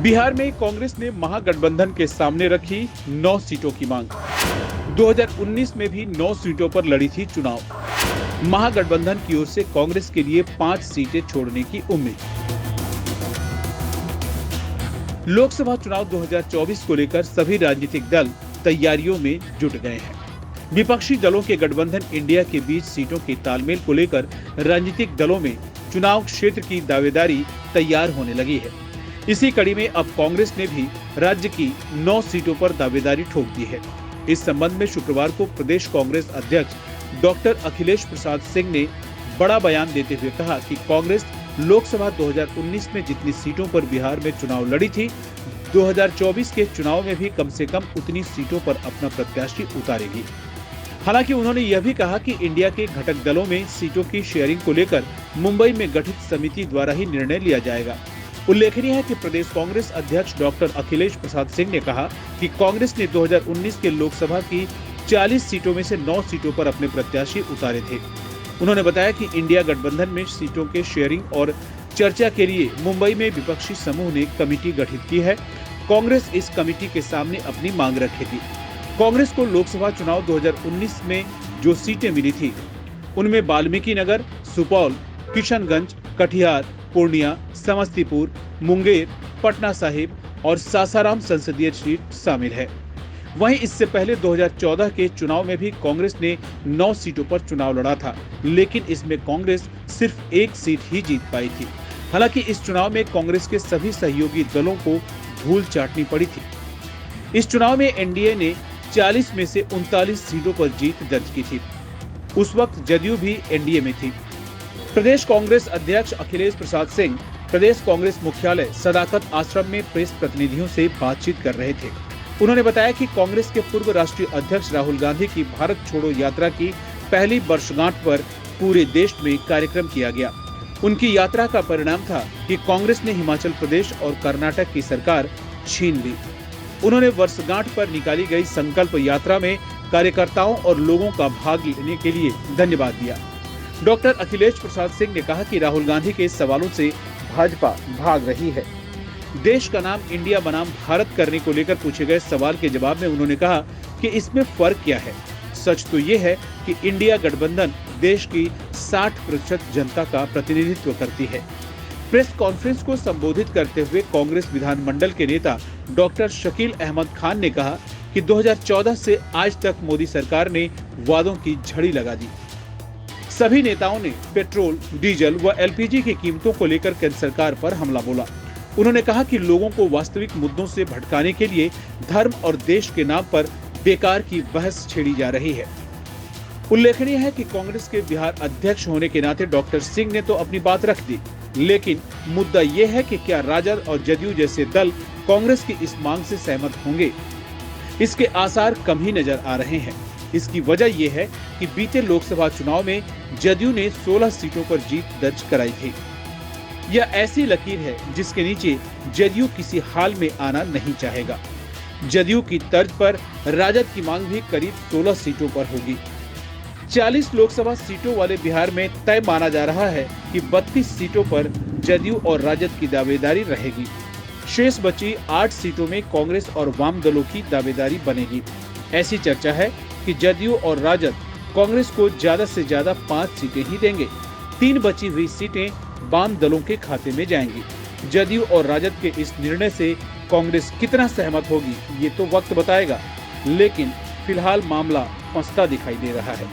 बिहार में कांग्रेस ने महागठबंधन के सामने रखी 9 सीटों की मांग। 2019 में भी 9 सीटों पर लड़ी थी चुनाव। महागठबंधन की ओर से कांग्रेस के लिए 5 सीटें छोड़ने की उम्मीद। लोकसभा चुनाव 2024 को लेकर सभी राजनीतिक दल तैयारियों में जुट गए हैं। विपक्षी दलों के गठबंधन इंडिया के बीच सीटों के तालमेल को लेकर राजनीतिक दलों में चुनाव क्षेत्र की दावेदारी तैयार होने लगी है। इसी कड़ी में अब कांग्रेस ने भी राज्य की 9 सीटों पर दावेदारी ठोक दी है। इस संबंध में शुक्रवार को प्रदेश कांग्रेस अध्यक्ष डॉक्टर अखिलेश प्रसाद सिंह ने बड़ा बयान देते हुए कहा कि कांग्रेस लोकसभा 2019 में जितनी सीटों पर बिहार में चुनाव लड़ी थी, 2024 के चुनाव में भी कम से कम उतनी सीटों पर अपना प्रत्याशी उतारेगी। हालांकि उन्होंने यह भी कहा कि इंडिया के घटक दलों में सीटों की शेयरिंग को लेकर मुंबई में गठित समिति द्वारा ही निर्णय लिया जाएगा। उल्लेखनीय है कि प्रदेश कांग्रेस अध्यक्ष डॉक्टर अखिलेश प्रसाद सिंह ने कहा कि कांग्रेस ने 2019 के लोकसभा की 40 सीटों में से 9 सीटों पर अपने प्रत्याशी उतारे थे। उन्होंने बताया कि इंडिया गठबंधन में सीटों के शेयरिंग और चर्चा के लिए मुंबई में विपक्षी समूह ने कमेटी गठित की है। कांग्रेस इस कमेटी के सामने अपनी मांग रखेगी। कांग्रेस को लोकसभा चुनाव 2019 में जो सीटें मिली थी, उनमें वाल्मीकि नगर, सुपौल, किशनगंज, कटिहार, पूर्णिया, समस्तीपुर, मुंगेर, पटना साहिब और सासाराम संसदीय सीट शामिल है। वहीं इससे पहले 2014 के चुनाव में भी कांग्रेस ने 9 सीटों पर चुनाव लड़ा था, लेकिन इसमें कांग्रेस सिर्फ 1 सीट ही जीत पाई थी। हालांकि इस चुनाव में कांग्रेस के सभी सहयोगी दलों को धूल चाटनी पड़ी थी। इस चुनाव में एनडीए ने 40 में से 39 सीटों पर जीत दर्ज की थी। उस वक्त जदयू भी एनडीए में थी। प्रदेश कांग्रेस अध्यक्ष अखिलेश प्रसाद सिंह प्रदेश कांग्रेस मुख्यालय सदाकत आश्रम में प्रेस प्रतिनिधियों से बातचीत कर रहे थे। उन्होंने बताया कि कांग्रेस के पूर्व राष्ट्रीय अध्यक्ष राहुल गांधी की भारत छोड़ो यात्रा की पहली वर्षगांठ पर पूरे देश में कार्यक्रम किया गया। उनकी यात्रा का परिणाम था कि कांग्रेस ने हिमाचल प्रदेश और कर्नाटक की सरकार छीन ली। उन्होंने वर्षगांठ पर निकाली गई संकल्प यात्रा में कार्यकर्ताओं और लोगों का भाग लेने के लिए धन्यवाद दिया। डॉक्टर अखिलेश प्रसाद सिंह ने कहा कि राहुल गांधी के सवालों से भाजपा भाग रही है। देश का नाम इंडिया बनाम भारत करने को लेकर पूछे गए सवाल के जवाब में उन्होंने कहा कि इसमें फर्क क्या है। सच तो ये है कि इंडिया गठबंधन देश की 60% जनता का प्रतिनिधित्व करती है। प्रेस कॉन्फ्रेंस को संबोधित करते हुए कांग्रेस विधानमंडल के नेता डॉक्टर शकील अहमद खान ने कहा कि 2014 से आज तक मोदी सरकार ने वादों की झड़ी लगा दी। सभी नेताओं ने पेट्रोल, डीजल व एलपीजी की कीमतों को लेकर केंद्र सरकार पर हमला बोला। उन्होंने कहा कि लोगों को वास्तविक मुद्दों से भटकाने के लिए धर्म और देश के नाम पर बेकार की बहस छेड़ी जा रही है। उल्लेखनीय है कि कांग्रेस के बिहार अध्यक्ष होने के नाते डॉक्टर सिंह ने तो अपनी बात रख दी, लेकिन मुद्दा यह है कि क्या राजद और जदयू जैसे दल कांग्रेस की इस मांग से सहमत होंगे। इसके आसार कम ही नजर आ रहे हैं। इसकी वजह यह है कि बीते लोकसभा चुनाव में जदयू ने 16 सीटों पर जीत दर्ज कराई थी। यह ऐसी लकीर है जिसके नीचे जदयू किसी हाल में आना नहीं चाहेगा। जदयू की तर्ज पर राजद की मांग भी करीब 16 सीटों पर होगी। 40 लोकसभा सीटों वाले बिहार में तय माना जा रहा है कि 32 सीटों पर जदयू और राजद की दावेदारी रहेगी। शेष बची 8 सीटों में कांग्रेस और वाम दलों की दावेदारी बनेगी। ऐसी चर्चा है कि जदयू और राजद कांग्रेस को ज्यादा से ज्यादा 5 सीटें ही देंगे। 3 बची हुई सीटें वाम दलों के खाते में जाएंगी। जदयू और राजद के इस निर्णय से कांग्रेस कितना सहमत होगी, ये तो वक्त बताएगा, लेकिन फिलहाल मामला फंसता दिखाई दे रहा है।